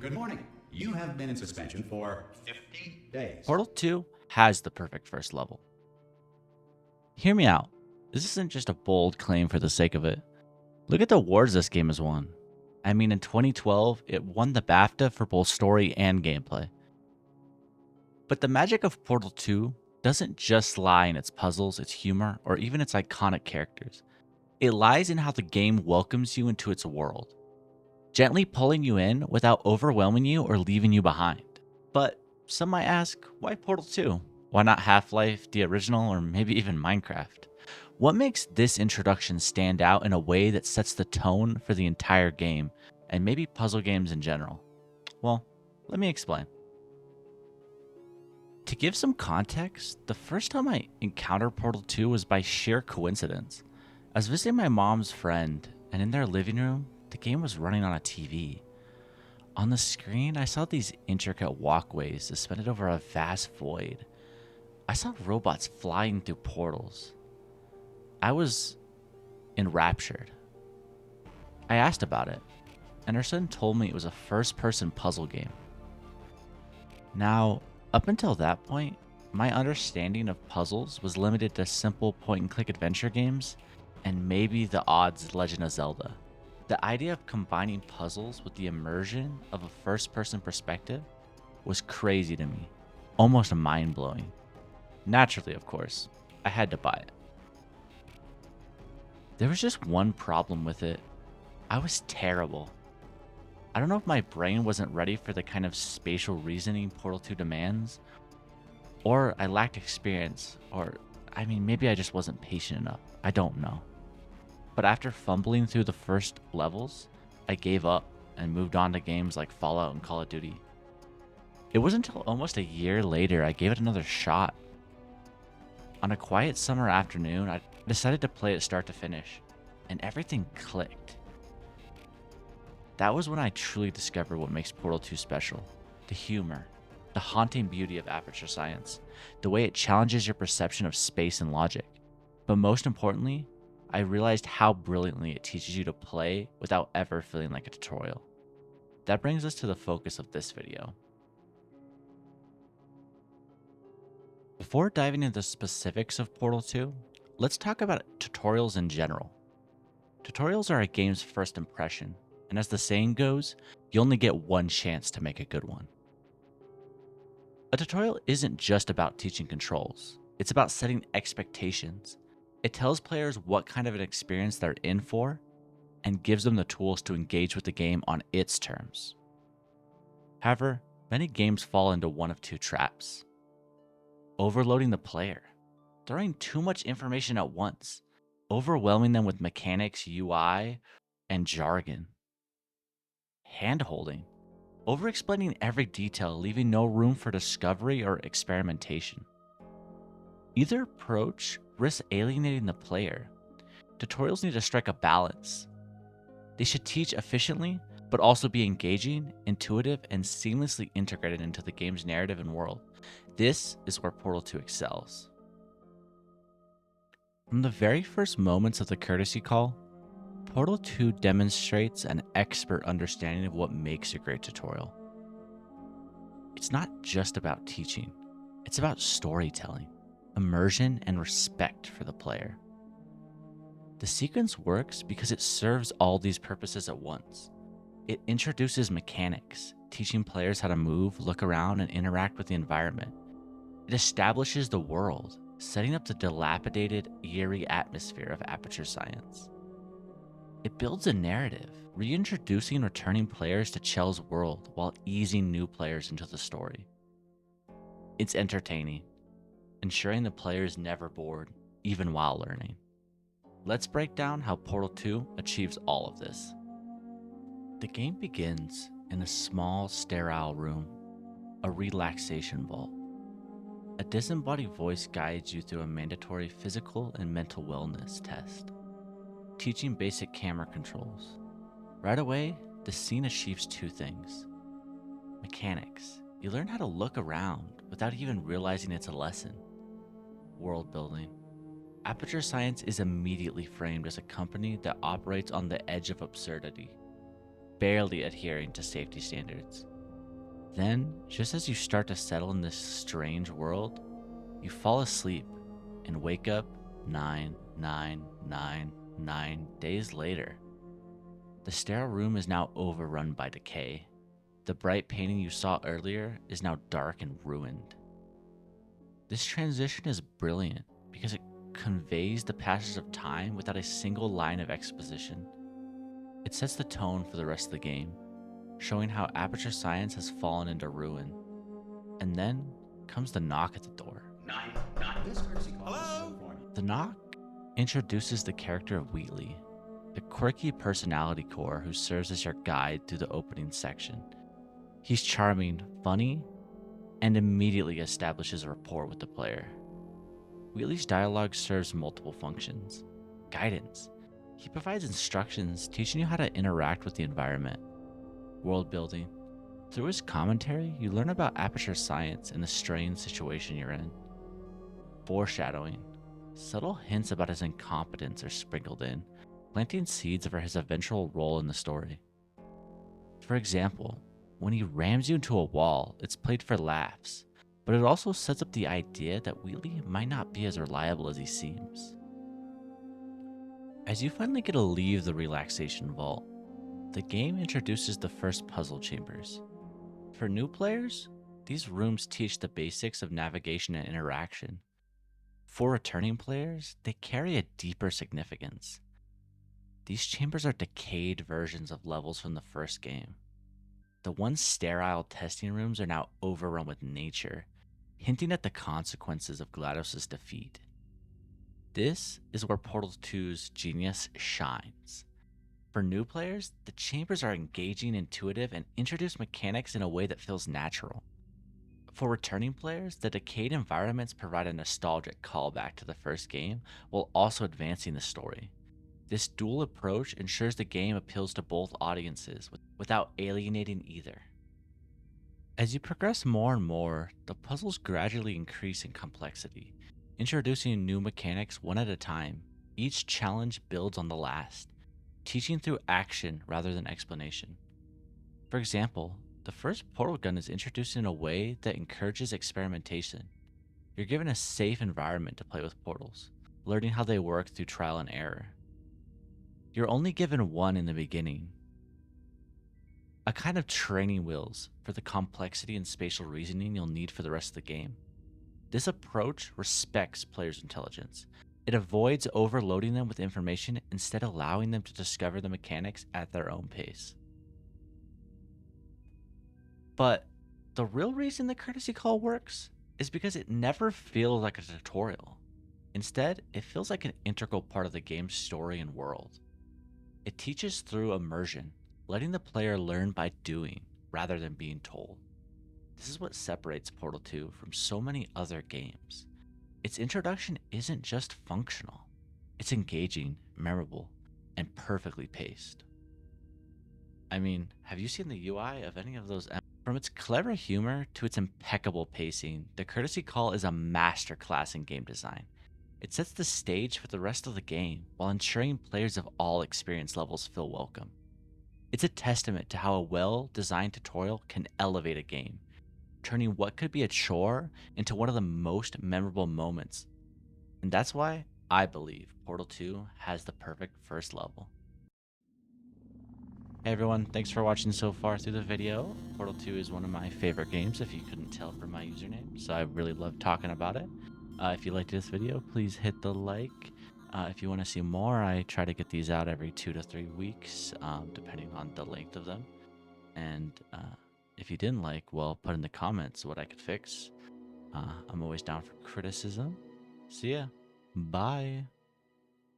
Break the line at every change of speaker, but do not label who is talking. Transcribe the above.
Good morning. You have been in suspension for 50 days.
Portal 2 has the perfect first level. Hear me out. This isn't just a bold claim for the sake of it. Look at the awards this game has won. I mean, in 2012, it won the BAFTA for both story and gameplay. But the magic of Portal 2 doesn't just lie in its puzzles, its humor, or even its iconic characters. It lies in how the game welcomes you into its world, gently pulling you in without overwhelming you or leaving you behind. But some might ask, why Portal 2? Why not Half-Life, the original, or maybe even Minecraft? What makes this introduction stand out in a way that sets the tone for the entire game, and maybe puzzle games in general? Well, let me explain. To give some context, the first time I encountered Portal 2 was by sheer coincidence. I was visiting my mom's friend, and in their living room, the game was running on a TV. On the screen, I saw these intricate walkways suspended over a vast void. I saw robots flying through portals. I was enraptured. I asked about it, and her son told me it was a first-person puzzle game. Now, up until that point, my understanding of puzzles was limited to simple point-and-click adventure games and maybe the odds Legend of Zelda. The idea of combining puzzles with the immersion of a first-person perspective was crazy to me, almost mind-blowing. Naturally, of course, I had to buy it. There was just one problem with it. I was terrible. I don't know if my brain wasn't ready for the kind of spatial reasoning Portal 2 demands, or I lacked experience, or maybe I just wasn't patient enough. I don't know. But after fumbling through the first levels, I gave up and moved on to games like Fallout and Call of Duty. It wasn't until almost a year later I gave it another shot. On a quiet summer afternoon, I decided to play it start to finish, and everything clicked. That was when I truly discovered what makes Portal 2 special. The humor, the haunting beauty of Aperture Science, the way it challenges your perception of space and logic. But most importantly, I realized how brilliantly it teaches you to play without ever feeling like a tutorial. That brings us to the focus of this video. Before diving into the specifics of Portal 2, let's talk about tutorials in general. Tutorials are a game's first impression, and as the saying goes, you only get one chance to make a good one. A tutorial isn't just about teaching controls, it's about setting expectations. It tells players what kind of an experience they're in for, and gives them the tools to engage with the game on its terms. However, many games fall into one of two traps. Overloading the player, throwing too much information at once, overwhelming them with mechanics, UI, and jargon. Hand-holding, over-explaining every detail, leaving no room for discovery or experimentation. Either approach risks alienating the player. Tutorials need to strike a balance. They should teach efficiently, but also be engaging, intuitive, and seamlessly integrated into the game's narrative and world. This is where Portal 2 excels. From the very first moments of the courtesy call, Portal 2 demonstrates an expert understanding of what makes a great tutorial. It's not just about teaching, it's about storytelling, immersion, and respect for the player. The sequence works because it serves all these purposes at once. It introduces mechanics, teaching players how to move, look around, and interact with the environment. It establishes the world, setting up the dilapidated, eerie atmosphere of Aperture Science. It builds a narrative, reintroducing returning players to Chell's world while easing new players into the story. It's entertaining, ensuring the player is never bored, even while learning. Let's break down how Portal 2 achieves all of this. The game begins in a small, sterile room, a relaxation vault. A disembodied voice guides you through a mandatory physical and mental wellness test, teaching basic camera controls. Right away, the scene achieves two things. Mechanics. You learn how to look around without even realizing it's a lesson. World building. Aperture Science is immediately framed as a company that operates on the edge of absurdity, barely adhering to safety standards. Then, just as you start to settle in this strange world, you fall asleep and wake up 9 days later. The sterile room is now overrun by decay. The bright painting you saw earlier is now dark and ruined. This transition is brilliant because it conveys the passage of time without a single line of exposition. It sets the tone for the rest of the game, showing how Aperture Science has fallen into ruin. And then comes the knock at the door.
Nine, nine. This courtesy call is to inform you.
The knock introduces the character of Wheatley, the quirky personality core who serves as your guide through the opening section. He's charming, funny, and immediately establishes a rapport with the player. Wheatley's dialogue serves multiple functions. Guidance. He provides instructions teaching you how to interact with the environment. World building. Through his commentary, you learn about Aperture Science and the strange situation you're in. Foreshadowing. Subtle hints about his incompetence are sprinkled in, planting seeds for his eventual role in the story. For example, when he rams you into a wall, it's played for laughs, but it also sets up the idea that Wheatley might not be as reliable as he seems. As you finally get to leave the relaxation vault, the game introduces the first puzzle chambers. For new players, these rooms teach the basics of navigation and interaction. For returning players, they carry a deeper significance. These chambers are decayed versions of levels from the first game. The once sterile testing rooms are now overrun with nature, hinting at the consequences of GLaDOS' defeat. This is where Portal 2's genius shines. For new players, the chambers are engaging, intuitive, and introduce mechanics in a way that feels natural. For returning players, the decayed environments provide a nostalgic callback to the first game while also advancing the story. This dual approach ensures the game appeals to both audiences without alienating either. As you progress more and more, the puzzles gradually increase in complexity, introducing new mechanics one at a time. Each challenge builds on the last, teaching through action rather than explanation. For example, the first portal gun is introduced in a way that encourages experimentation. You're given a safe environment to play with portals, learning how they work through trial and error. You're only given one in the beginning, a kind of training wheels for the complexity and spatial reasoning you'll need for the rest of the game. This approach respects players' intelligence. It avoids overloading them with information, instead allowing them to discover the mechanics at their own pace. But the real reason the courtesy call works is because it never feels like a tutorial. Instead, it feels like an integral part of the game's story and world. It teaches through immersion, letting the player learn by doing rather than being told. This is what separates Portal 2 from so many other games. Its introduction isn't just functional, it's engaging, memorable, and perfectly paced. I mean, have you seen the UI of any of those? From its clever humor to its impeccable pacing, the courtesy call is a masterclass in game design. It sets the stage for the rest of the game while ensuring players of all experience levels feel welcome. It's a testament to how a well-designed tutorial can elevate a game, turning what could be a chore into one of the most memorable moments. And that's why I believe Portal 2 has the perfect first level. Hey everyone, thanks for watching so far through the video. Portal 2 is one of my favorite games, if you couldn't tell from my username, so I really love talking about it. If you liked this video, please hit the like. If you want to see more, I try to get these out every 2 to 3 weeks, depending on the length of them. And if you didn't like, well, put in the comments what I could fix. I'm always down for criticism. See ya. Bye.